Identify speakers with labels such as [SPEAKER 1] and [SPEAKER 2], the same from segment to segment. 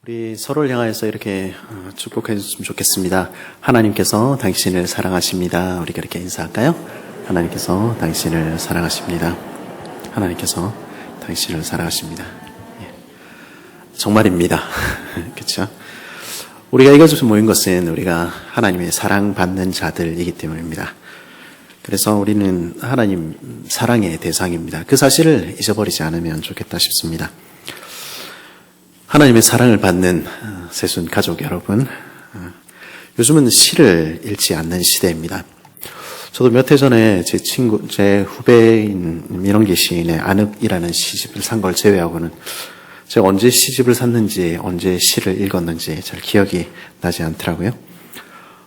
[SPEAKER 1] 우리 서로를 향하여서 이렇게 축복해 주셨으면 좋겠습니다. 하나님께서 당신을 사랑하십니다. 우리가 이렇게 인사할까요? 하나님께서 당신을 사랑하십니다. 하나님께서 당신을 사랑하십니다. 예. 정말입니다. 그렇죠? 우리가 이것을 모인 것은 우리가 하나님의 사랑받는 자들이기 때문입니다. 그래서 우리는 하나님 사랑의 대상입니다. 그 사실을 잊어버리지 않으면 좋겠다 싶습니다. 하나님의 사랑을 받는 새순 가족 여러분, 요즘은 시를 읽지 않는 시대입니다. 저도 몇 해 전에 제 후배인 민원기 시인의 안읍이라는 시집을 산 걸 제외하고는 제가 언제 시집을 샀는지 언제 시를 읽었는지 잘 기억이 나지 않더라고요.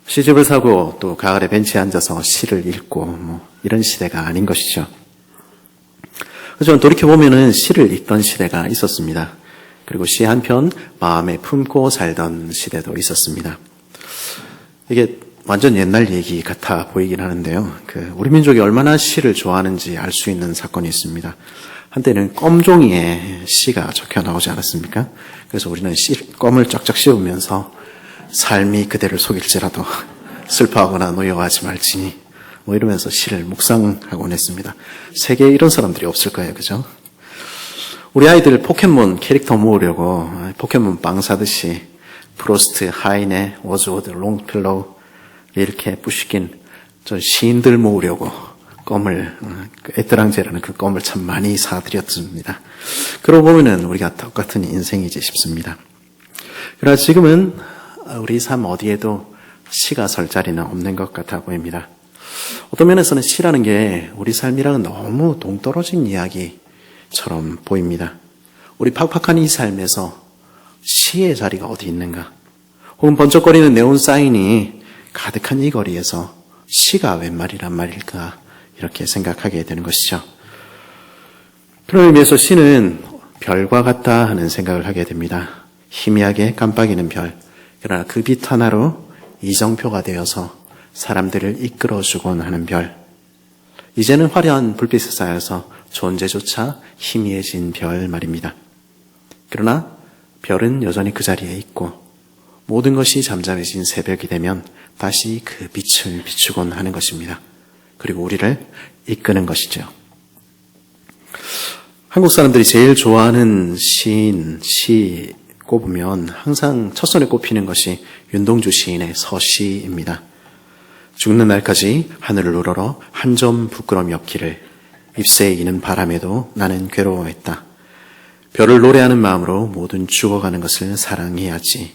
[SPEAKER 1] 시집을 사고 또 가을에 벤치에 앉아서 시를 읽고 이런 시대가 아닌 것이죠. 저는 돌이켜보면은 시를 읽던 시대가 있었습니다. 그리고 시 한 편 마음에 품고 살던 시대도 있었습니다. 이게 완전 옛날 얘기 같아 보이긴 하는데요. 우리 민족이 얼마나 시를 좋아하는지 알 수 있는 사건이 있습니다. 한때는 껌종이에 시가 적혀 나오지 않았습니까? 그래서 우리는 껌을 쫙쫙 씌우면서 삶이 그대를 속일지라도 슬퍼하거나 노여워하지 말지니 이러면서 시를 묵상하곤 했습니다. 세계에 이런 사람들이 없을 거예요. 그죠? 우리 아이들 포켓몬 캐릭터 모으려고 포켓몬 빵 사듯이 프로스트, 하이네, 워즈워드, 롱필로우 이렇게 부시긴 저 시인들 모으려고 껌을, 에뜨랑제라는 그 껌을 참 많이 사드렸습니다. 그러고 보면은 우리가 똑같은 인생이지 싶습니다. 그러나 지금은 우리 삶 어디에도 시가 설 자리는 없는 것 같아 보입니다. 어떤 면에서는 시라는 게 우리 삶이랑은 너무 동떨어진 이야기처럼 보입니다. 우리 팍팍한 이 삶에서 시의 자리가 어디 있는가? 혹은 번쩍거리는 네온 사인이 가득한 이 거리에서 시가 웬 말이란 말일까? 이렇게 생각하게 되는 것이죠. 그런 의미에서 시는 별과 같다 하는 생각을 하게 됩니다. 희미하게 깜빡이는 별. 그러나 그 빛 하나로 이정표가 되어서 사람들을 이끌어주곤 하는 별. 이제는 화려한 불빛에 쌓여서 존재조차 희미해진 별 말입니다. 그러나 별은 여전히 그 자리에 있고 모든 것이 잠잠해진 새벽이 되면 다시 그 빛을 비추곤 하는 것입니다. 그리고 우리를 이끄는 것이죠. 한국 사람들이 제일 좋아하는 시인, 시 꼽으면 항상 첫손에 꼽히는 것이 윤동주 시인의 서시입니다. 죽는 날까지 하늘을 우러러 한 점 부끄럼이 없기를 잎새에 이는 바람에도 나는 괴로워했다. 별을 노래하는 마음으로 모든 죽어가는 것을 사랑해야지.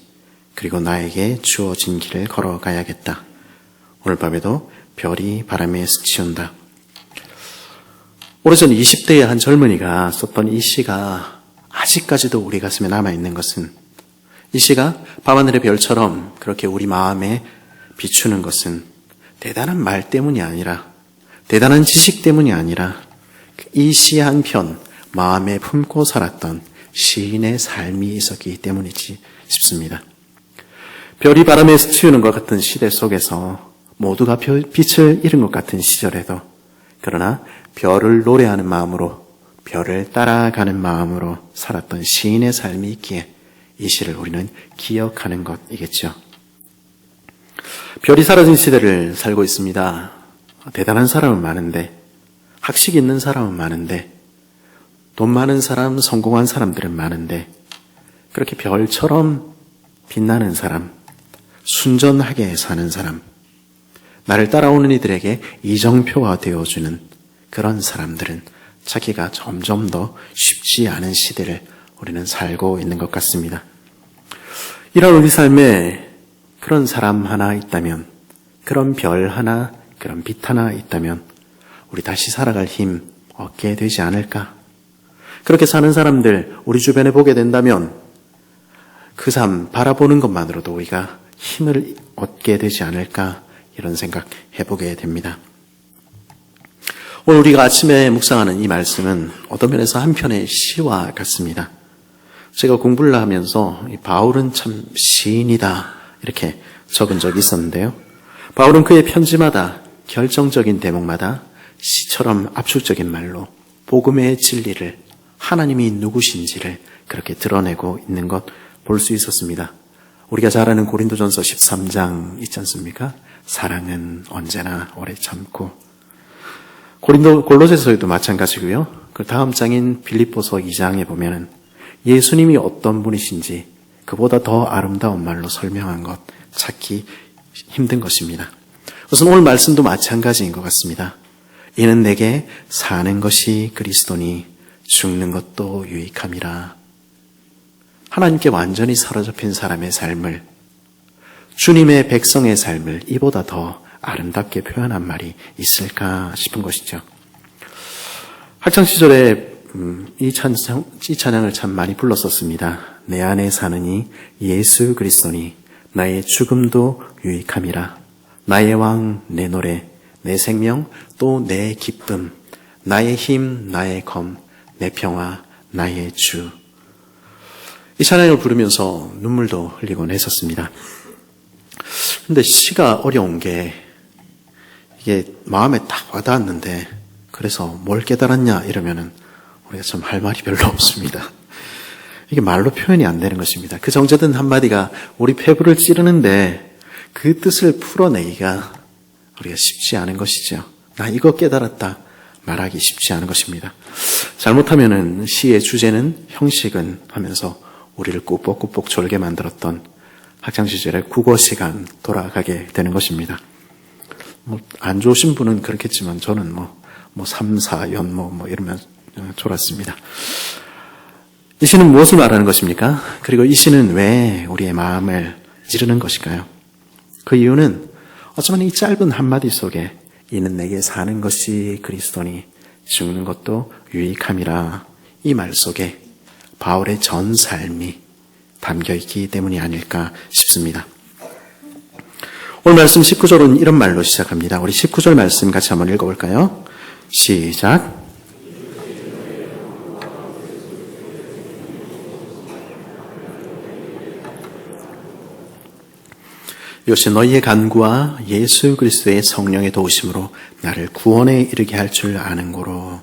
[SPEAKER 1] 그리고 나에게 주어진 길을 걸어가야겠다. 오늘 밤에도 별이 바람에 스치운다. 오래전 20대의 한 젊은이가 썼던 이 시가 아직까지도 우리 가슴에 남아있는 것은, 이 시가 밤하늘의 별처럼 그렇게 우리 마음에 비추는 것은 대단한 말 때문이 아니라, 대단한 지식 때문이 아니라 이 시 한 편 마음에 품고 살았던 시인의 삶이 있었기 때문이지 싶습니다. 별이 바람에 스치우는 것 같은 시대 속에서 모두가 빛을 잃은 것 같은 시절에도, 그러나 별을 노래하는 마음으로, 별을 따라가는 마음으로 살았던 시인의 삶이 있기에 이 시를 우리는 기억하는 것이겠죠. 별이 사라진 시대를 살고 있습니다. 대단한 사람은 많은데, 학식 있는 사람은 많은데, 돈 많은 사람, 성공한 사람들은 많은데, 그렇게 별처럼 빛나는 사람, 순전하게 사는 사람, 나를 따라오는 이들에게 이정표가 되어주는 그런 사람들은 찾기가 점점 더 쉽지 않은 시대를 우리는 살고 있는 것 같습니다. 이런 우리 삶에 그런 사람 하나 있다면, 그런 별 하나, 그런 빛 하나 있다면 우리 다시 살아갈 힘 얻게 되지 않을까? 그렇게 사는 사람들 우리 주변에 보게 된다면 그 삶 바라보는 것만으로도 우리가 힘을 얻게 되지 않을까? 이런 생각 해보게 됩니다. 오늘 우리가 아침에 묵상하는 이 말씀은 어떤 면에서 한 편의 시와 같습니다. 제가 공부를 하면서 바울은 참 시인이다 이렇게 적은 적이 있었는데요. 바울은 그의 편지마다 결정적인 대목마다 시처럼 압축적인 말로 복음의 진리를, 하나님이 누구신지를 그렇게 드러내고 있는 것 볼 수 있었습니다. 우리가 잘 아는 고린도전서 13장 있지 않습니까? 사랑은 언제나 오래 참고. 골로새서에도 마찬가지고요. 그 다음 장인 빌립보서 2장에 보면은 예수님이 어떤 분이신지 그보다 더 아름다운 말로 설명한 것 찾기 힘든 것입니다. 우선 오늘 말씀도 마찬가지인 것 같습니다. 이는 내게 사는 것이 그리스도니 죽는 것도 유익함이라. 하나님께 완전히 사로잡힌 사람의 삶을, 주님의 백성의 삶을 이보다 더 아름답게 표현한 말이 있을까 싶은 것이죠. 학창시절에 이 찬양을 참 많이 불렀었습니다. 내 안에 사느니 예수 그리스도니 나의 죽음도 유익함이라. 나의 왕 내 노래 내 생명 또 내 기쁨 나의 힘 나의 검 내 평화 나의 주. 이 찬양을 부르면서 눈물도 흘리곤 했었습니다. 근데 시가 어려운 게 이게 마음에 딱 와닿았는데 그래서 뭘 깨달았냐 이러면은 우리가 참 할 말이 별로 없습니다. 이게 말로 표현이 안 되는 것입니다. 그 정제된 한마디가 우리 폐부를 찌르는데 그 뜻을 풀어내기가 우리가 쉽지 않은 것이죠. 나 이거 깨달았다 말하기 쉽지 않은 것입니다. 잘못하면은 시의 주제는 형식은 하면서 우리를 꾸벅꾸벅 졸게 만들었던 학창시절의 국어 시간 돌아가게 되는 것입니다. 안 좋으신 분은 그렇겠지만 저는 3, 4, 연모 이러면 졸았습니다. 이 시는 무엇을 말하는 것입니까? 그리고 이 시는 왜 우리의 마음을 찌르는 것일까요? 그 이유는 어쩌면 이 짧은 한마디 속에 이는 내게 사는 것이 그리스도니 죽는 것도 유익함이라 이 말 속에 바울의 전 삶이 담겨있기 때문이 아닐까 싶습니다. 오늘 말씀 19절은 이런 말로 시작합니다. 우리 19절 말씀 같이 한번 읽어볼까요? 시작. 이것이 너희의 간구와 예수 그리스도의 성령의 도우심으로 나를 구원에 이르게 할 줄 아는 고로.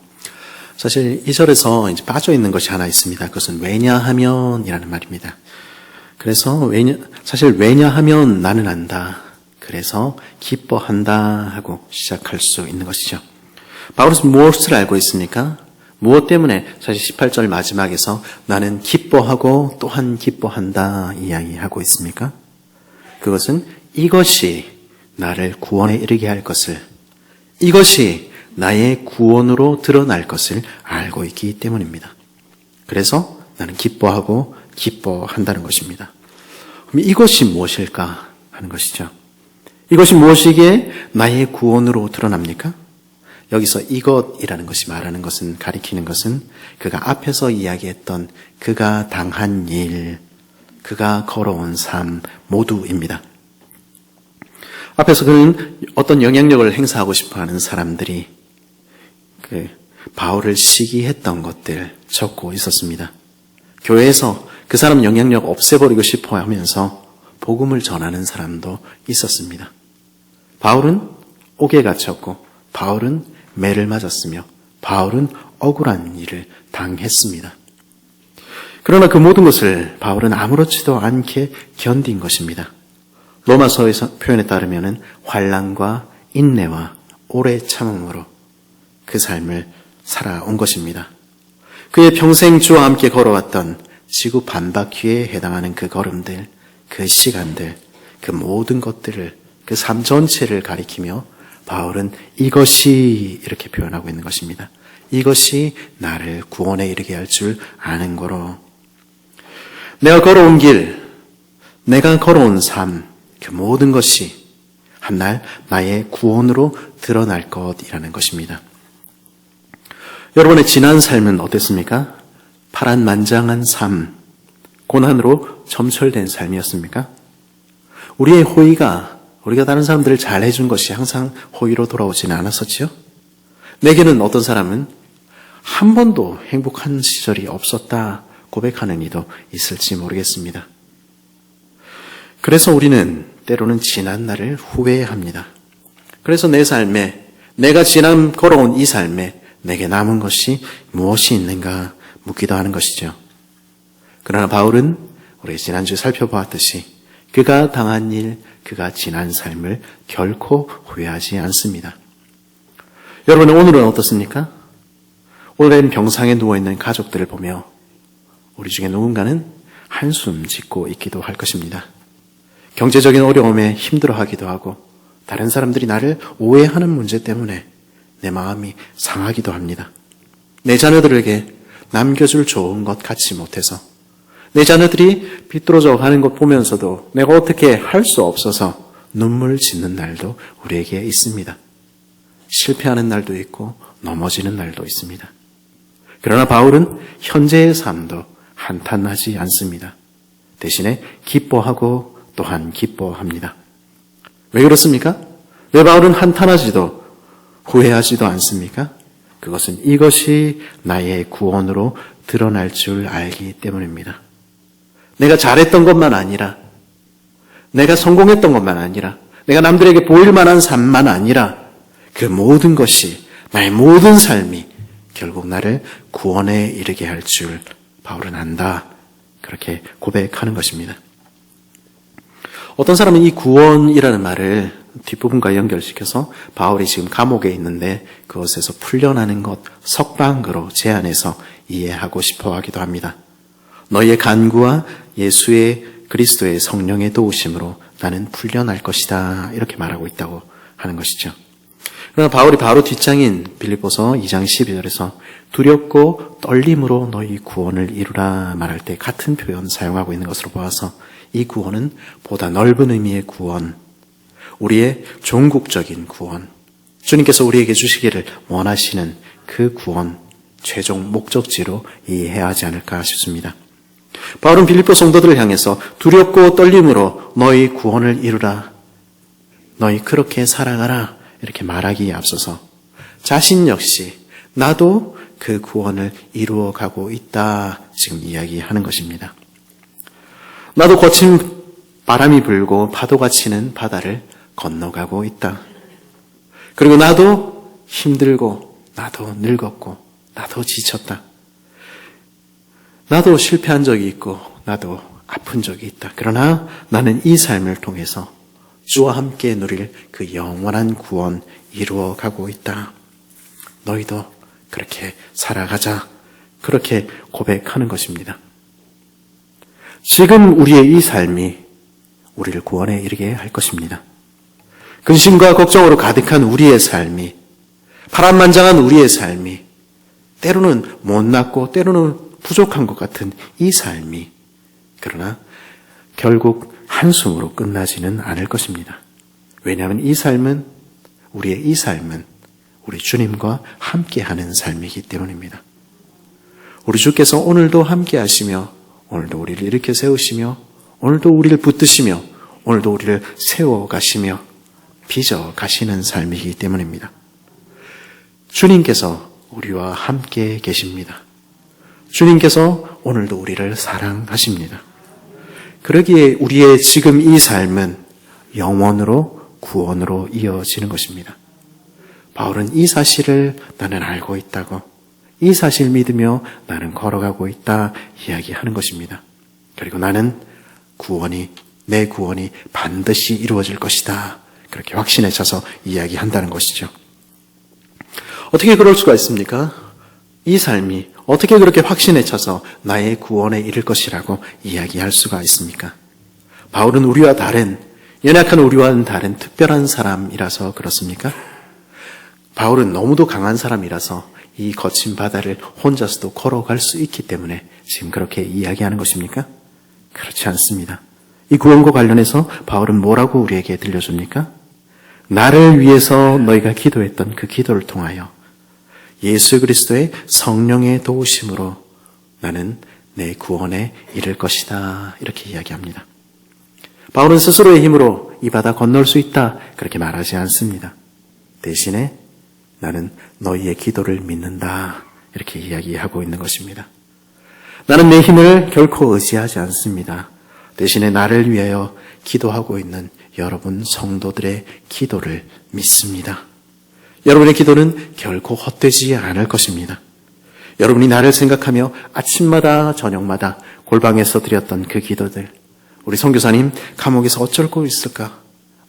[SPEAKER 1] 사실 이 절에서 이제 빠져 있는 것이 하나 있습니다. 그것은 왜냐하면이라는 말입니다. 그래서 사실 왜냐하면 나는 안다. 그래서 기뻐한다 하고 시작할 수 있는 것이죠. 바울은 무엇을 알고 있습니까? 무엇 때문에 사실 18절 마지막에서 나는 기뻐하고 또한 기뻐한다 이야기하고 있습니까? 그것은 이것이 나를 구원에 이르게 할 것을, 이것이 나의 구원으로 드러날 것을 알고 있기 때문입니다. 그래서 나는 기뻐하고 기뻐한다는 것입니다. 그럼 이것이 무엇일까 하는 것이죠. 이것이 무엇이기에 나의 구원으로 드러납니까? 여기서 이것이라는 것이 말하는 것은, 가리키는 것은 그가 앞에서 이야기했던 그가 당한 일, 그가 걸어온 삶 모두입니다. 앞에서 그는 어떤 영향력을 행사하고 싶어하는 사람들이 바울을 시기했던 것들 적고 있었습니다. 교회에서 그 사람 영향력 없애버리고 싶어 하면서 복음을 전하는 사람도 있었습니다. 바울은 옥에 갇혔고 바울은 매를 맞았으며 바울은 억울한 일을 당했습니다. 그러나 그 모든 것을 바울은 아무렇지도 않게 견딘 것입니다. 로마서의 표현에 따르면 환난과 인내와 오래 참음으로 그 삶을 살아온 것입니다. 그의 평생 주와 함께 걸어왔던 지구 반바퀴에 해당하는 그 걸음들, 그 시간들, 그 모든 것들을, 그 삶 전체를 가리키며 바울은 이것이 이렇게 표현하고 있는 것입니다. 이것이 나를 구원에 이르게 할 줄 아는 거로. 내가 걸어온 길, 내가 걸어온 삶, 그 모든 것이 한날 나의 구원으로 드러날 것이라는 것입니다. 여러분의 지난 삶은 어땠습니까? 파란만장한 삶, 고난으로 점철된 삶이었습니까? 우리의 호의가 우리가 다른 사람들을 잘 해준 것이 항상 호의로 돌아오지는 않았었지요? 내게는 어떤 사람은 한 번도 행복한 시절이 없었다 고백하는 이도 있을지 모르겠습니다. 그래서 우리는 때로는 지난 날을 후회합니다. 그래서 내 삶에, 내가 지난 걸어온 이 삶에 내게 남은 것이 무엇이 있는가 묻기도 하는 것이죠. 그러나 바울은 우리 지난주에 살펴보았듯이 그가 당한 일, 그가 지난 삶을 결코 후회하지 않습니다. 여러분, 오늘은 어떻습니까? 오늘은 병상에 누워있는 가족들을 보며 우리 중에 누군가는 한숨 짓고 있기도 할 것입니다. 경제적인 어려움에 힘들어하기도 하고 다른 사람들이 나를 오해하는 문제 때문에 내 마음이 상하기도 합니다. 내 자녀들에게 남겨줄 좋은 것 갖지 못해서 내 자녀들이 비뚤어져 가는 것 보면서도 내가 어떻게 할 수 없어서 눈물 짓는 날도 우리에게 있습니다. 실패하는 날도 있고 넘어지는 날도 있습니다. 그러나 바울은 현재의 삶도 한탄하지 않습니다. 대신에 기뻐하고 또한 기뻐합니다. 왜 그렇습니까? 왜 바울은 한탄하지도 후회하지도 않습니까? 그것은 이것이 나의 구원으로 드러날 줄 알기 때문입니다. 내가 잘했던 것만 아니라, 내가 성공했던 것만 아니라, 내가 남들에게 보일 만한 삶만 아니라 그 모든 것이, 나의 모든 삶이 결국 나를 구원에 이르게 할 줄 바울은 안다. 그렇게 고백하는 것입니다. 어떤 사람은 이 구원이라는 말을 뒷부분과 연결시켜서 바울이 지금 감옥에 있는데 그것에서 풀려나는 것, 석방으로 제안해서 이해하고 싶어 하기도 합니다. 너희의 간구와 예수의 그리스도의 성령의 도우심으로 나는 풀려날 것이다. 이렇게 말하고 있다고 하는 것이죠. 그러나 바울이 바로 뒷장인 빌립보서 2장 12절에서 두렵고 떨림으로 너희 구원을 이루라 말할 때 같은 표현 사용하고 있는 것으로 보아서 이 구원은 보다 넓은 의미의 구원, 우리의 종국적인 구원, 주님께서 우리에게 주시기를 원하시는 그 구원, 최종 목적지로 이해해야 하지 않을까 싶습니다. 바울은 빌립보 성도들을 향해서 두렵고 떨림으로 너희 구원을 이루라, 너희 그렇게 살아가라 이렇게 말하기에 앞서서 자신 역시 나도 그 구원을 이루어가고 있다 지금 이야기하는 것입니다. 나도 거친 바람이 불고 파도가 치는 바다를 건너가고 있다. 그리고 나도 힘들고 나도 늙었고 나도 지쳤다. 나도 실패한 적이 있고 나도 아픈 적이 있다. 그러나 나는 이 삶을 통해서 주와 함께 누릴 그 영원한 구원 이루어가고 있다. 너희도 그렇게 살아가자. 그렇게 고백하는 것입니다. 지금 우리의 이 삶이 우리를 구원에 이르게 할 것입니다. 근심과 걱정으로 가득한 우리의 삶이, 파란만장한 우리의 삶이, 때로는 못났고 때로는 부족한 것 같은 이 삶이, 그러나 결국 한숨으로 끝나지는 않을 것입니다. 왜냐하면 우리의 이 삶은 우리 주님과 함께하는 삶이기 때문입니다. 우리 주께서 오늘도 함께 하시며 오늘도 우리를 일으켜 세우시며 오늘도 우리를 붙드시며 오늘도 우리를 세워가시며 빚어 가시는 삶이기 때문입니다. 주님께서 우리와 함께 계십니다. 주님께서 오늘도 우리를 사랑하십니다. 그러기에 우리의 지금 이 삶은 영원으로 구원으로 이어지는 것입니다. 바울은 이 사실을 나는 알고 있다고, 이 사실 믿으며 나는 걸어가고 있다 이야기하는 것입니다. 그리고 나는 내 구원이 반드시 이루어질 것이다. 그렇게 확신에 차서 이야기한다는 것이죠. 어떻게 그럴 수가 있습니까? 이 삶이 어떻게 그렇게 확신에 차서 나의 구원에 이를 것이라고 이야기할 수가 있습니까? 바울은 우리와 다른, 연약한 우리와는 다른 특별한 사람이라서 그렇습니까? 바울은 너무도 강한 사람이라서 이 거친 바다를 혼자서도 걸어갈 수 있기 때문에 지금 그렇게 이야기하는 것입니까? 그렇지 않습니다. 이 구원과 관련해서 바울은 뭐라고 우리에게 들려줍니까? 나를 위해서 너희가 기도했던 그 기도를 통하여 예수 그리스도의 성령의 도우심으로 나는 내 구원에 이를 것이다. 이렇게 이야기합니다. 바울은 스스로의 힘으로 이 바다 건널 수 있다. 그렇게 말하지 않습니다. 대신에 나는 너희의 기도를 믿는다. 이렇게 이야기하고 있는 것입니다. 나는 내 힘을 결코 의지하지 않습니다. 대신에 나를 위하여 기도하고 있는 여러분 성도들의 기도를 믿습니다. 여러분의 기도는 결코 헛되지 않을 것입니다. 여러분이 나를 생각하며 아침마다 저녁마다 골방에서 드렸던 그 기도들, 우리 선교사님 감옥에서 어쩔 거 있을까?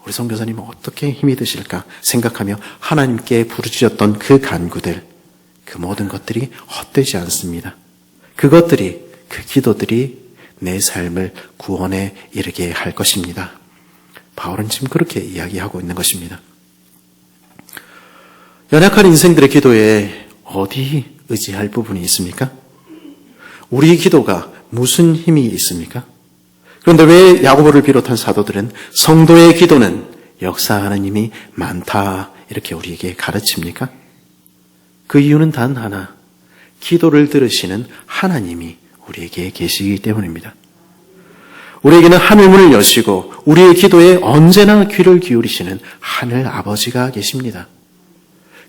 [SPEAKER 1] 우리 선교사님은 어떻게 힘이 드실까? 생각하며 하나님께 부르짖었던 그 간구들, 그 모든 것들이 헛되지 않습니다. 그것들이, 그 기도들이 내 삶을 구원에 이르게 할 것입니다. 바울은 지금 그렇게 이야기하고 있는 것입니다. 연약한 인생들의 기도에 어디 의지할 부분이 있습니까? 우리의 기도가 무슨 힘이 있습니까? 그런데 왜 야고보를 비롯한 사도들은 성도의 기도는 역사하는 힘이 많다 이렇게 우리에게 가르칩니까? 그 이유는 단 하나, 기도를 들으시는 하나님이 우리에게 계시기 때문입니다. 우리에게는 하늘문을 여시고 우리의 기도에 언제나 귀를 기울이시는 하늘 아버지가 계십니다.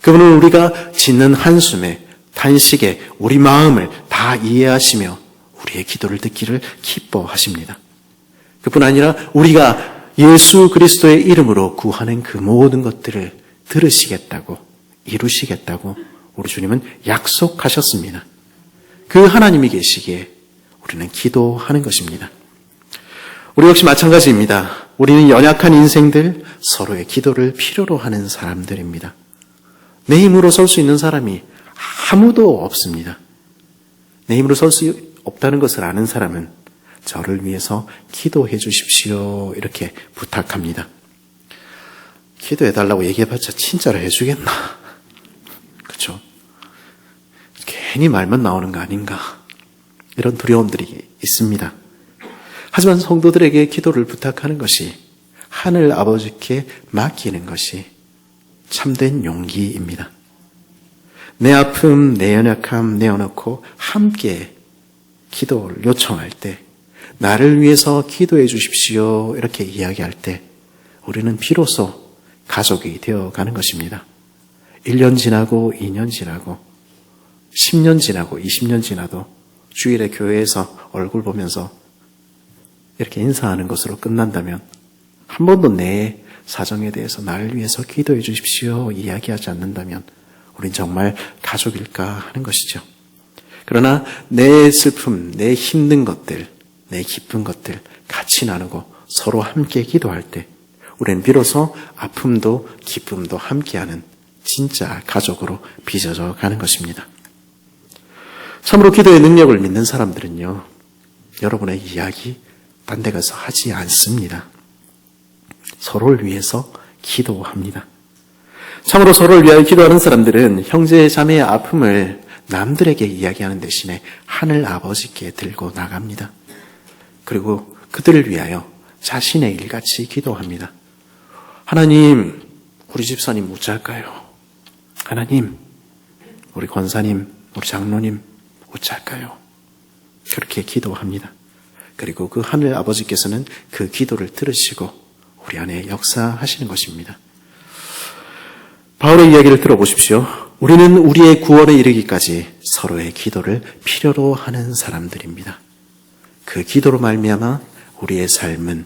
[SPEAKER 1] 그분은 우리가 짓는 한숨에, 단식에 우리 마음을 다 이해하시며 우리의 기도를 듣기를 기뻐하십니다. 그뿐 아니라 우리가 예수 그리스도의 이름으로 구하는 그 모든 것들을 들으시겠다고, 이루시겠다고 우리 주님은 약속하셨습니다. 그 하나님이 계시기에 우리는 기도하는 것입니다. 우리 역시 마찬가지입니다. 우리는 연약한 인생들, 서로의 기도를 필요로 하는 사람들입니다. 내 힘으로 설 수 있는 사람이 아무도 없습니다. 내 힘으로 설 수 없다는 것을 아는 사람은 저를 위해서 기도해 주십시오 이렇게 부탁합니다. 기도해달라고 얘기해봤자 진짜로 해주겠나? 그렇죠? 괜히 말만 나오는 거 아닌가? 이런 두려움들이 있습니다. 하지만 성도들에게 기도를 부탁하는 것이, 하늘 아버지께 맡기는 것이 참된 용기입니다. 내 아픔, 내 연약함 내어놓고 함께 기도를 요청할 때, 나를 위해서 기도해 주십시오 이렇게 이야기할 때 우리는 비로소 가족이 되어가는 것입니다. 1년 지나고 2년 지나고 10년 지나고 20년 지나도 주일에 교회에서 얼굴 보면서 이렇게 인사하는 것으로 끝난다면 한 번도 내 사정에 대해서 나를 위해서 기도해 주십시오 이야기하지 않는다면 우린 정말 가족일까 하는 것이죠. 그러나 내 슬픔, 내 힘든 것들, 내 기쁜 것들 같이 나누고 서로 함께 기도할 때 우리는 비로소 아픔도 기쁨도 함께하는 진짜 가족으로 빚어져 가는 것입니다. 참으로 기도의 능력을 믿는 사람들은요, 여러분의 이야기 딴 데 가서 하지 않습니다. 서로를 위해서 기도합니다. 참으로 서로를 위하여 기도하는 사람들은 형제 자매의 아픔을 남들에게 이야기하는 대신에 하늘 아버지께 들고 나갑니다. 그리고 그들을 위하여 자신의 일같이 기도합니다. 하나님, 우리 집사님 어찌할까요? 하나님, 우리 권사님, 우리 장로님 어찌할까요? 그렇게 기도합니다. 그리고 그 하늘 아버지께서는 그 기도를 들으시고 우리 안에 역사하시는 것입니다. 바울의 이야기를 들어보십시오. 우리는 우리의 구원에 이르기까지 서로의 기도를 필요로 하는 사람들입니다. 그 기도로 말미암아 우리의 삶은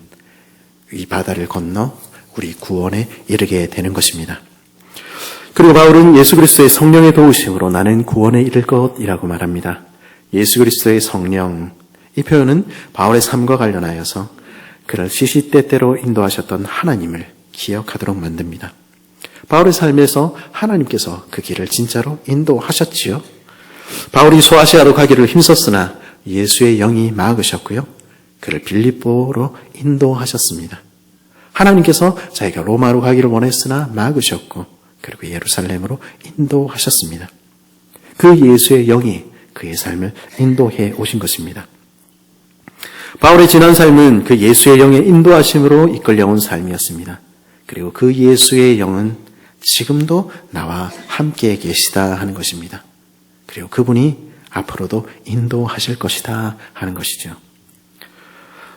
[SPEAKER 1] 이 바다를 건너 우리 구원에 이르게 되는 것입니다. 그리고 바울은 예수 그리스도의 성령의 도우심으로 나는 구원에 이를 것이라고 말합니다. 예수 그리스도의 성령, 이 표현은 바울의 삶과 관련하여서 그를 시시때때로 인도하셨던 하나님을 기억하도록 만듭니다. 바울의 삶에서 하나님께서 그 길을 진짜로 인도하셨지요. 바울이 소아시아로 가기를 힘썼으나 예수의 영이 막으셨고요. 그를 빌립보로 인도하셨습니다. 하나님께서 자기가 로마로 가기를 원했으나 막으셨고 그리고 예루살렘으로 인도하셨습니다. 그 예수의 영이 그의 삶을 인도해 오신 것입니다. 바울의 지난 삶은 그 예수의 영의 인도하심으로 이끌려온 삶이었습니다. 그리고 그 예수의 영은 지금도 나와 함께 계시다 하는 것입니다. 그리고 그분이 앞으로도 인도하실 것이다 하는 것이죠.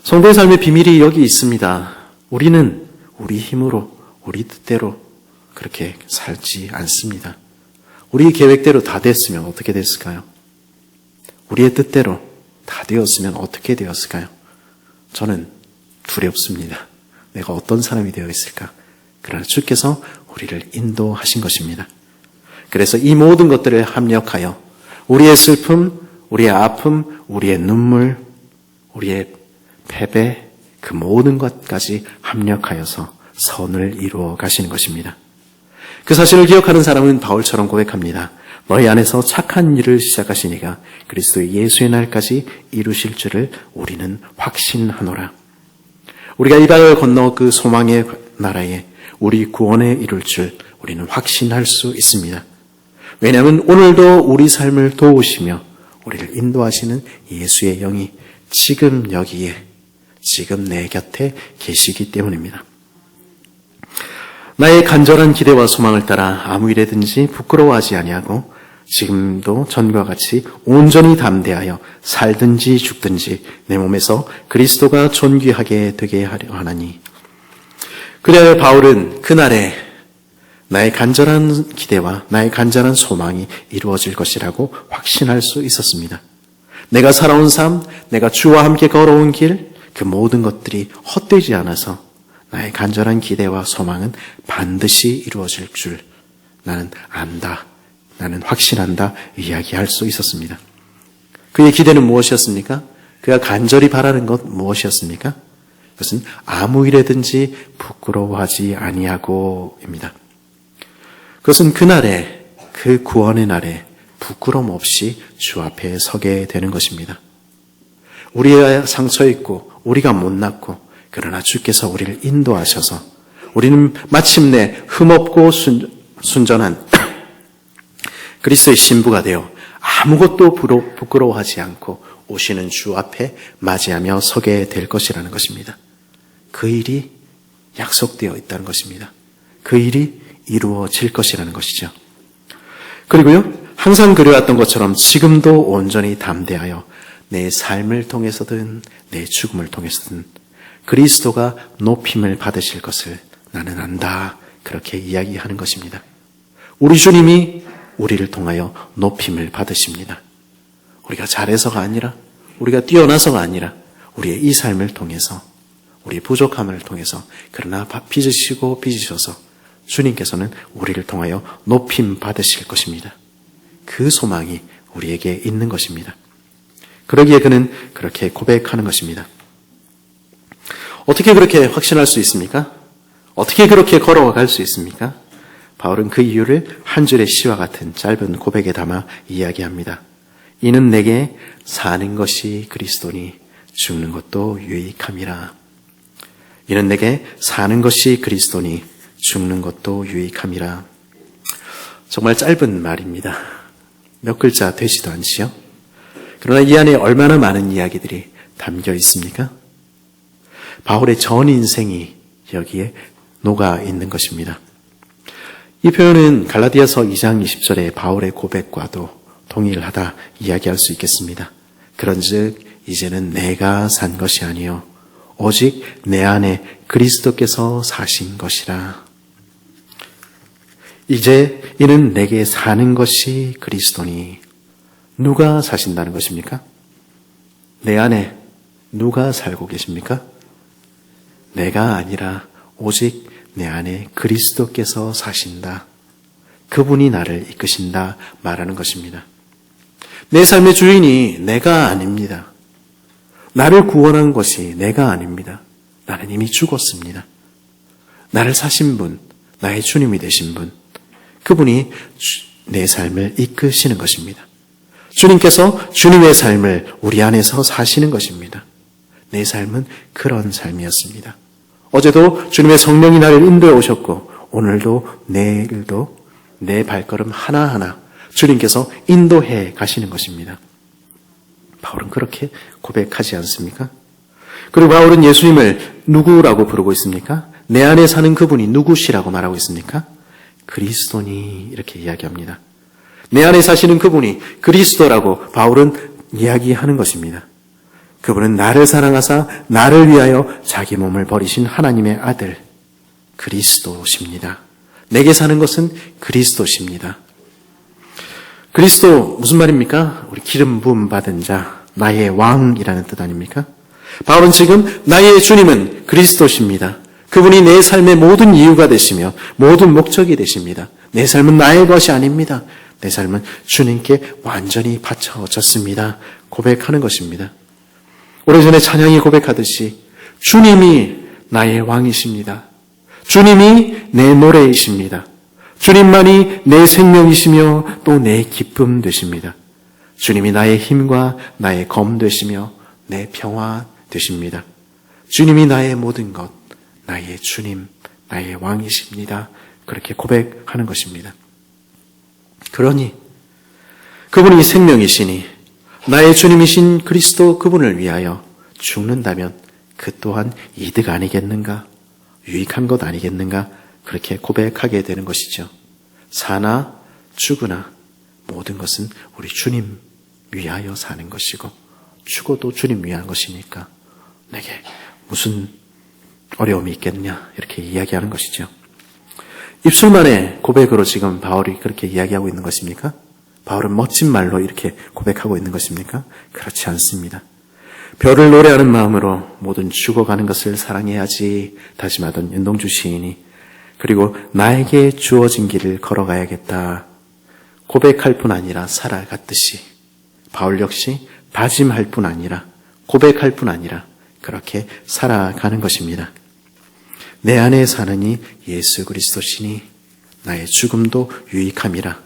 [SPEAKER 1] 성도의 삶의 비밀이 여기 있습니다. 우리는 우리 힘으로, 우리 뜻대로 그렇게 살지 않습니다. 우리 계획대로 다 됐으면 어떻게 됐을까요? 우리의 뜻대로 다 되었으면 어떻게 되었을까요? 저는 두렵습니다. 내가 어떤 사람이 되어 있을까? 그러나 주께서 우리를 인도하신 것입니다. 그래서 이 모든 것들을 합력하여 우리의 슬픔, 우리의 아픔, 우리의 눈물, 우리의 패배, 그 모든 것까지 합력하여서 선을 이루어 가시는 것입니다. 그 사실을 기억하는 사람은 바울처럼 고백합니다. 너희 안에서 착한 일을 시작하시니가 그리스도 예수의 날까지 이루실 줄을 우리는 확신하노라. 우리가 이 바다를 건너 그 소망의 나라에 우리 구원에 이룰 줄 우리는 확신할 수 있습니다. 왜냐하면 오늘도 우리 삶을 도우시며 우리를 인도하시는 예수의 영이 지금 여기에, 지금 내 곁에 계시기 때문입니다. 나의 간절한 기대와 소망을 따라 아무 일에든지 부끄러워하지 아니하고 지금도 전과 같이 온전히 담대하여 살든지 죽든지 내 몸에서 그리스도가 존귀하게 되게 하려 하나니. 그래야 바울은 그날에 나의 간절한 기대와 나의 간절한 소망이 이루어질 것이라고 확신할 수 있었습니다. 내가 살아온 삶, 내가 주와 함께 걸어온 길, 그 모든 것들이 헛되지 않아서 나의 간절한 기대와 소망은 반드시 이루어질 줄 나는 안다, 나는 확신한다 이야기할 수 있었습니다. 그의 기대는 무엇이었습니까? 그가 간절히 바라는 것 무엇이었습니까? 그것은 아무 일에든지 부끄러워하지 아니하고입니다. 그것은 그날에, 그 구원의 날에 부끄럼 없이 주 앞에 서게 되는 것입니다. 우리가 상처 있고 우리가 못났고 그러나 주께서 우리를 인도하셔서 우리는 마침내 흠없고 순전한 그리스도의 신부가 되어 아무것도 부끄러워하지 않고 오시는 주 앞에 맞이하며 서게 될 것이라는 것입니다. 그 일이 약속되어 있다는 것입니다. 그 일이 이루어질 것이라는 것이죠. 그리고요, 항상 그래왔던 것처럼 지금도 온전히 담대하여 내 삶을 통해서든 내 죽음을 통해서든 그리스도가 높임을 받으실 것을 나는 안다. 그렇게 이야기하는 것입니다. 우리 주님이 우리를 통하여 높임을 받으십니다. 우리가 잘해서가 아니라, 우리가 뛰어나서가 아니라 우리의 이 삶을 통해서, 우리의 부족함을 통해서, 그러나 빚으시고 빚으셔서 주님께서는 우리를 통하여 높임 받으실 것입니다. 그 소망이 우리에게 있는 것입니다. 그러기에 그는 그렇게 고백하는 것입니다. 어떻게 그렇게 확신할 수 있습니까? 어떻게 그렇게 걸어갈 수 있습니까? 바울은 그 이유를 한 줄의 시와 같은 짧은 고백에 담아 이야기합니다. 이는 내게 사는 것이 그리스도니 죽는 것도 유익함이라. 이는 내게 사는 것이 그리스도니 죽는 것도 유익함이라. 정말 짧은 말입니다. 몇 글자 되지도 않지요? 그러나 이 안에 얼마나 많은 이야기들이 담겨 있습니까? 바울의 전 인생이 여기에 녹아 있는 것입니다. 이 표현은 갈라디아서 2장 20절의 바울의 고백과도 동일하다 이야기할 수 있겠습니다. 그런즉 이제는 내가 산 것이 아니요 오직 내 안에 그리스도께서 사신 것이라. 이제 이는 내게 사는 것이 그리스도니. 누가 사신다는 것입니까? 내 안에 누가 살고 계십니까? 내가 아니라 오직 내 안에 그리스도께서 사신다. 그분이 나를 이끄신다 말하는 것입니다. 내 삶의 주인이 내가 아닙니다. 나를 구원한 것이 내가 아닙니다. 나는 이미 죽었습니다. 나를 사신 분, 나의 주님이 되신 분, 그분이 내 삶을 이끄시는 것입니다. 주님께서 주님의 삶을 우리 안에서 사시는 것입니다. 내 삶은 그런 삶이었습니다. 어제도 주님의 성령이 나를 인도해 오셨고 오늘도 내일도 내 발걸음 하나하나 주님께서 인도해 가시는 것입니다. 바울은 그렇게 고백하지 않습니까? 그리고 바울은 예수님을 누구라고 부르고 있습니까? 내 안에 사는 그분이 누구시라고 말하고 있습니까? 그리스도니 이렇게 이야기합니다. 내 안에 사시는 그분이 그리스도라고 바울은 이야기하는 것입니다. 그분은 나를 사랑하사 나를 위하여 자기 몸을 버리신 하나님의 아들 그리스도십니다. 내게 사는 것은 그리스도십니다. 그리스도 무슨 말입니까? 우리 기름 부음 받은 자, 나의 왕이라는 뜻 아닙니까? 바울은 지금 나의 주님은 그리스도십니다. 그분이 내 삶의 모든 이유가 되시며 모든 목적이 되십니다. 내 삶은 나의 것이 아닙니다. 내 삶은 주님께 완전히 바쳐졌습니다. 고백하는 것입니다. 오래전에 찬양이 고백하듯이 주님이 나의 왕이십니다. 주님이 내 노래이십니다. 주님만이 내 생명이시며 또 내 기쁨 되십니다. 주님이 나의 힘과 나의 검 되시며 내 평화 되십니다. 주님이 나의 모든 것, 나의 주님, 나의 왕이십니다. 그렇게 고백하는 것입니다. 그러니 그분이 생명이시니 나의 주님이신 그리스도 그분을 위하여 죽는다면 그 또한 이득 아니겠는가? 유익한 것 아니겠는가? 그렇게 고백하게 되는 것이죠. 사나 죽으나 모든 것은 우리 주님 위하여 사는 것이고 죽어도 주님 위한 것이니까 내게 무슨 어려움이 있겠냐 이렇게 이야기하는 것이죠. 입술만의 고백으로 지금 바울이 그렇게 이야기하고 있는 것입니까? 바울은 멋진 말로 이렇게 고백하고 있는 것입니까? 그렇지 않습니다. 별을 노래하는 마음으로 모든 죽어가는 것을 사랑해야지 다짐하던 윤동주 시인이 그리고 나에게 주어진 길을 걸어가야겠다 고백할 뿐 아니라 살아갔듯이 바울 역시 다짐할 뿐 아니라 고백할 뿐 아니라 그렇게 살아가는 것입니다. 내 안에 사느니 예수 그리스도시니 나의 죽음도 유익함이라.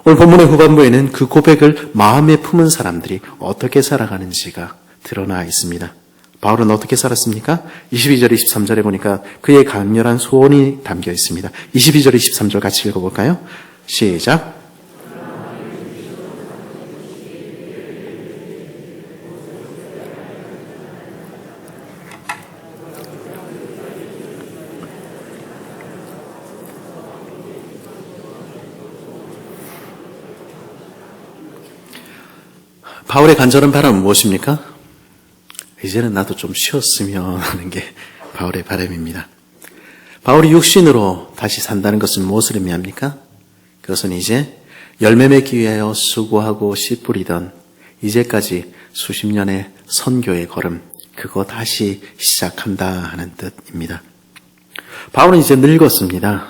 [SPEAKER 1] 오늘 본문의 후반부에는 그 고백을 마음에 품은 사람들이 어떻게 살아가는지가 드러나 있습니다. 바울은 어떻게 살았습니까? 22절, 23절에 보니까 그의 강렬한 소원이 담겨 있습니다. 22절, 23절 같이 읽어볼까요? 시작. 바울의 간절한 바람은 무엇입니까? 이제는 나도 좀 쉬었으면 하는 게 바울의 바람입니다. 바울이 육신으로 다시 산다는 것은 무엇을 의미합니까? 그것은 이제 열매 맺기 위하여 수고하고 씨 뿌리던 이제까지 수십 년의 선교의 걸음, 그거 다시 시작한다 하는 뜻입니다. 바울은 이제 늙었습니다.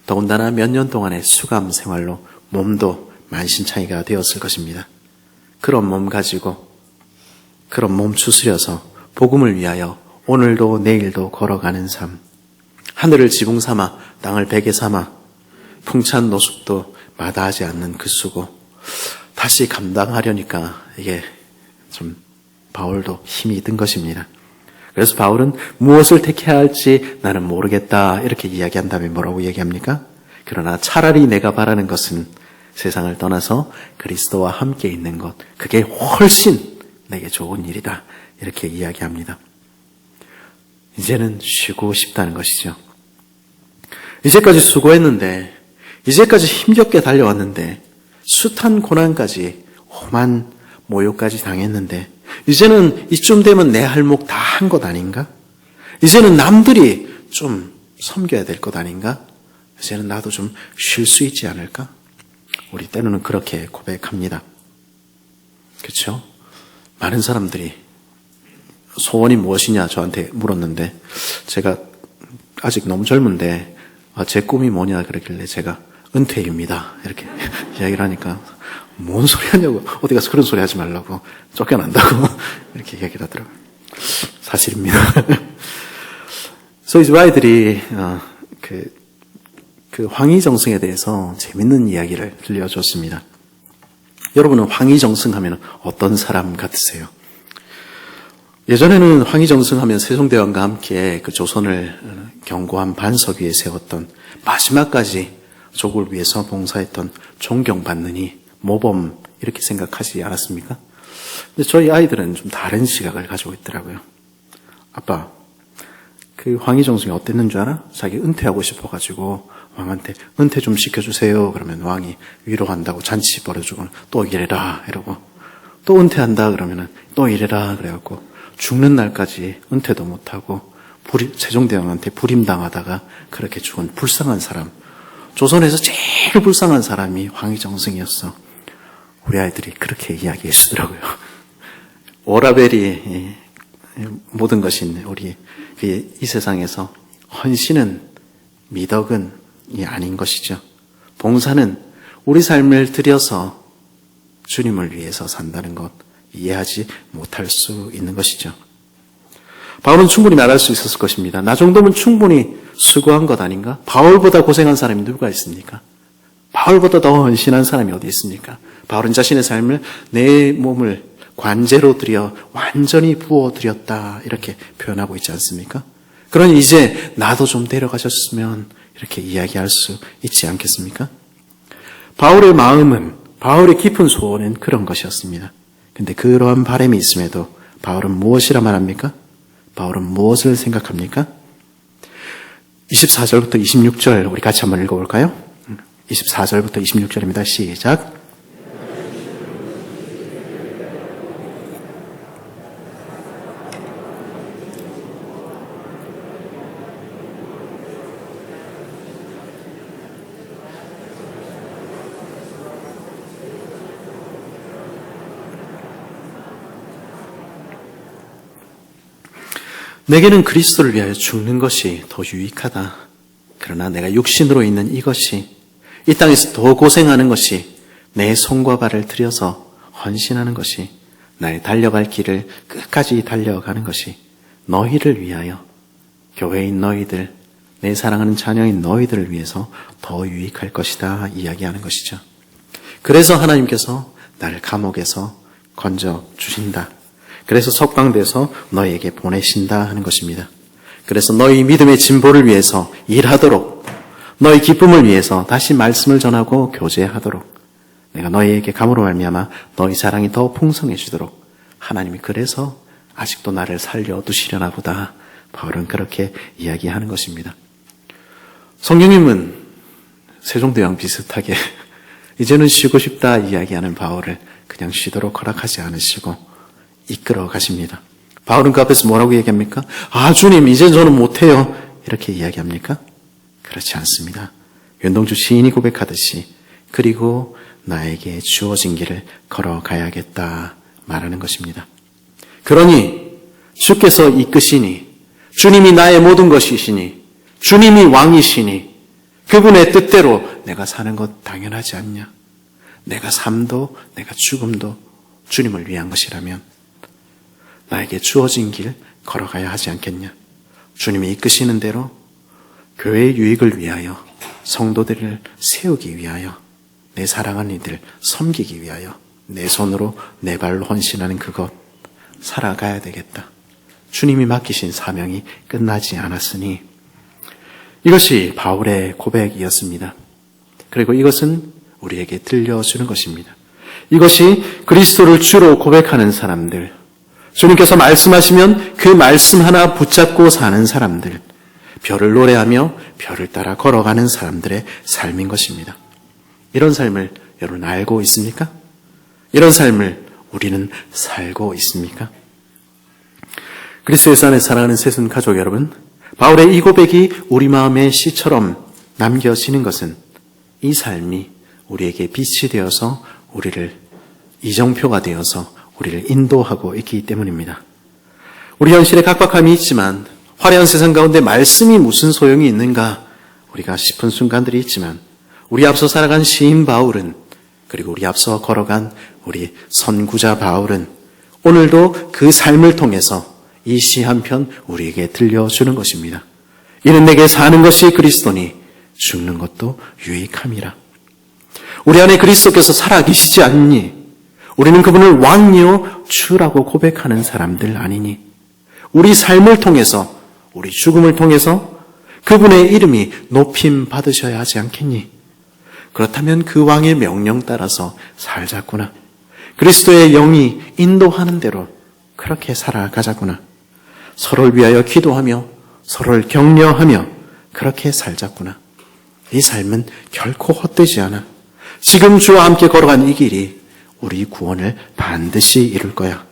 [SPEAKER 1] 더군다나 몇 년 동안의 수감 생활로 몸도 만신창이가 되었을 것입니다. 그런 몸 가지고 그런 몸 추스려서 복음을 위하여 오늘도 내일도 걸어가는 삶, 하늘을 지붕 삼아 땅을 베개 삼아 풍찬 노숙도 마다하지 않는 그 수고 다시 감당하려니까 이게 좀 바울도 힘이 든 것입니다. 그래서 바울은 무엇을 택해야 할지 나는 모르겠다 이렇게 이야기한 다음에 뭐라고 얘기합니까? 그러나 차라리 내가 바라는 것은 세상을 떠나서 그리스도와 함께 있는 것, 그게 훨씬 내게 좋은 일이다 이렇게 이야기합니다. 이제는 쉬고 싶다는 것이죠. 이제까지 수고했는데, 이제까지 힘겹게 달려왔는데, 숱한 고난까지 험한 모욕까지 당했는데 이제는 이쯤 되면 내 할 목 다 한 것 아닌가? 이제는 남들이 좀 섬겨야 될 것 아닌가? 이제는 나도 좀 쉴 수 있지 않을까? 우리 때로는 그렇게 고백합니다. 그렇죠? 많은 사람들이 소원이 무엇이냐 저한테 물었는데 제가 아직 너무 젊은데 제 꿈이 뭐냐 그러길래 제가 은퇴입니다 이렇게 이야기를 하니까 뭔 소리 하냐고 어디 가서 그런 소리 하지 말라고 쫓겨난다고 이렇게 이야기를 하더라고요. 사실입니다. 그래서 이제 아이들이 그 황희정승에 대해서 재밌는 이야기를 들려줬습니다. 여러분은 황희정승 하면 어떤 사람 같으세요? 예전에는 황희정승 하면 세종대왕과 함께 그 조선을 견고한 반석 위에 세웠던 마지막까지 족을 위해서 봉사했던 존경받는 이 모범 이렇게 생각하지 않았습니까? 근데 저희 아이들은 좀 다른 시각을 가지고 있더라고요. 아빠, 그 황희정승이 어땠는 줄 알아? 자기 은퇴하고 싶어가지고 왕한테 은퇴 좀 시켜주세요. 그러면 왕이 위로한다고 잔치 벌여주고 또 이래라 이러고 또 은퇴한다 그러면은 또 이래라 그래갖고 죽는 날까지 은퇴도 못하고 세종대왕한테 불임당하다가 그렇게 죽은 불쌍한 사람. 조선에서 제일 불쌍한 사람이 황희정승이었어. 우리 아이들이 그렇게 이야기해 주더라고요. 워라벨이 모든 것인 우리 이 세상에서 헌신은 미덕은 아닌 것이죠. 봉사는 우리 삶을 들여서 주님을 위해서 산다는 것 이해하지 못할 수 있는 것이죠. 바울은 충분히 말할 수 있었을 것입니다. 나 정도면 충분히 수고한 것 아닌가? 바울보다 고생한 사람이 누가 있습니까? 바울보다 더 헌신한 사람이 어디 있습니까? 바울은 자신의 삶을 내 몸을 관제로 드려 완전히 부어드렸다 이렇게 표현하고 있지 않습니까? 그러니 이제 나도 좀 데려가셨으면 이렇게 이야기할 수 있지 않겠습니까? 바울의 마음은, 바울의 깊은 소원은 그런 것이었습니다. 근데 그러한 바람이 있음에도 바울은 무엇이라 말합니까? 바울은 무엇을 생각합니까? 24절부터 26절 우리 같이 한번 읽어볼까요? 24절부터 26절입니다. 시작. 내게는 그리스도를 위하여 죽는 것이 더 유익하다. 그러나 내가 육신으로 있는 이것이, 이 땅에서 더 고생하는 것이, 내 손과 발을 들여서 헌신하는 것이, 나의 달려갈 길을 끝까지 달려가는 것이 너희를 위하여, 교회인 너희들, 내 사랑하는 자녀인 너희들을 위해서 더 유익할 것이다 이야기하는 것이죠. 그래서 하나님께서 나를 감옥에서 건져 주신다. 그래서 석방돼서 너희에게 보내신다 하는 것입니다. 그래서 너희 믿음의 진보를 위해서 일하도록, 너희 기쁨을 위해서 다시 말씀을 전하고 교제하도록, 내가 너희에게 감으로 말미암아 너희 사랑이 더 풍성해지도록 하나님이 그래서 아직도 나를 살려두시려나 보다. 바울은 그렇게 이야기하는 것입니다. 성령님은 세종대왕 비슷하게 이제는 쉬고 싶다 이야기하는 바울을 그냥 쉬도록 허락하지 않으시고 이끌어 가십니다. 바울은 그 앞에서 뭐라고 얘기합니까? 아, 주님, 이제 저는 못해요. 이렇게 이야기합니까? 그렇지 않습니다. 윤동주 시인이 고백하듯이 그리고 나에게 주어진 길을 걸어가야겠다 말하는 것입니다. 그러니 주께서 이끄시니, 주님이 나의 모든 것이시니, 주님이 왕이시니 그분의 뜻대로 내가 사는 것 당연하지 않냐? 내가 삶도 내가 죽음도 주님을 위한 것이라면 나에게 주어진 길 걸어가야 하지 않겠냐? 주님이 이끄시는 대로 교회의 유익을 위하여, 성도들을 세우기 위하여, 내 사랑하는 이들 섬기기 위하여 내 손으로 내 발로 헌신하는 그것 살아가야 되겠다. 주님이 맡기신 사명이 끝나지 않았으니 이것이 바울의 고백이었습니다. 그리고 이것은 우리에게 들려주는 것입니다. 이것이 그리스도를 주로 고백하는 사람들, 주님께서 말씀하시면 그 말씀 하나 붙잡고 사는 사람들, 별을 노래하며 별을 따라 걸어가는 사람들의 삶인 것입니다. 이런 삶을 여러분 알고 있습니까? 이런 삶을 우리는 살고 있습니까? 그리스도 예수 안에 사랑하는 새순 가족 여러분, 바울의 이 고백이 우리 마음의 시처럼 남겨지는 것은 이 삶이 우리에게 빛이 되어서 우리를 이정표가 되어서 우리를 인도하고 있기 때문입니다. 우리 현실에 각박함이 있지만 화려한 세상 가운데 말씀이 무슨 소용이 있는가 우리가 싶은 순간들이 있지만 우리 앞서 살아간 시인 바울은, 그리고 우리 앞서 걸어간 우리 선구자 바울은 오늘도 그 삶을 통해서 이 시 한 편 우리에게 들려주는 것입니다. 이는 내게 사는 것이 그리스도니 죽는 것도 유익함이라. 우리 안에 그리스도께서 살아계시지 않니? 우리는 그분을 왕이요 주라고 고백하는 사람들 아니니? 우리 삶을 통해서, 우리 죽음을 통해서 그분의 이름이 높임 받으셔야 하지 않겠니? 그렇다면 그 왕의 명령 따라서 살자꾸나. 그리스도의 영이 인도하는 대로 그렇게 살아가자꾸나. 서로를 위하여 기도하며 서로를 격려하며 그렇게 살자꾸나. 이 삶은 결코 헛되지 않아. 지금 주와 함께 걸어간 이 길이 우리 구원을 반드시 이룰 거야.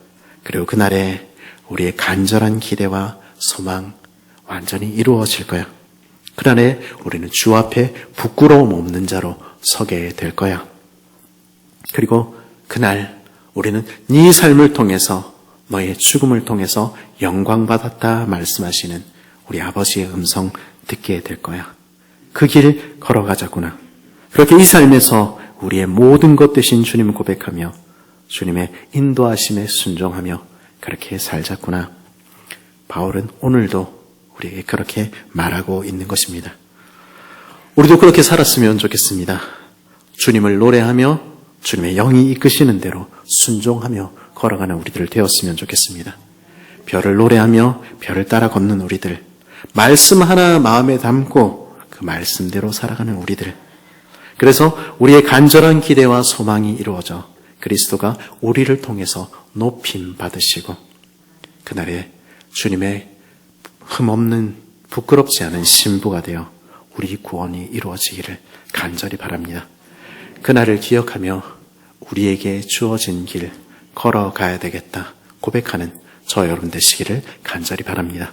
[SPEAKER 1] 그리고 그날에 우리의 간절한 기대와 소망 완전히 이루어질 거야. 그날에 우리는 주 앞에 부끄러움 없는 자로 서게 될 거야. 그리고 그날 우리는 네 삶을 통해서, 너의 죽음을 통해서 영광받았다 말씀하시는 우리 아버지의 음성 듣게 될 거야. 그 길 걸어가자꾸나. 그렇게 이 삶에서 우리의 모든 것 되신 주님을 고백하며 주님의 인도하심에 순종하며 그렇게 살자꾸나. 바울은 오늘도 우리에게 그렇게 말하고 있는 것입니다. 우리도 그렇게 살았으면 좋겠습니다. 주님을 노래하며 주님의 영이 이끄시는 대로 순종하며 걸어가는 우리들 되었으면 좋겠습니다. 별을 노래하며 별을 따라 걷는 우리들, 말씀 하나 마음에 담고 그 말씀대로 살아가는 우리들. 그래서 우리의 간절한 기대와 소망이 이루어져 그리스도가 우리를 통해서 높임 받으시고 그날에 주님의 흠없는 부끄럽지 않은 신부가 되어 우리 구원이 이루어지기를 간절히 바랍니다. 그날을 기억하며 우리에게 주어진 길 걸어가야 되겠다 고백하는 저 여러분 되시기를 간절히 바랍니다.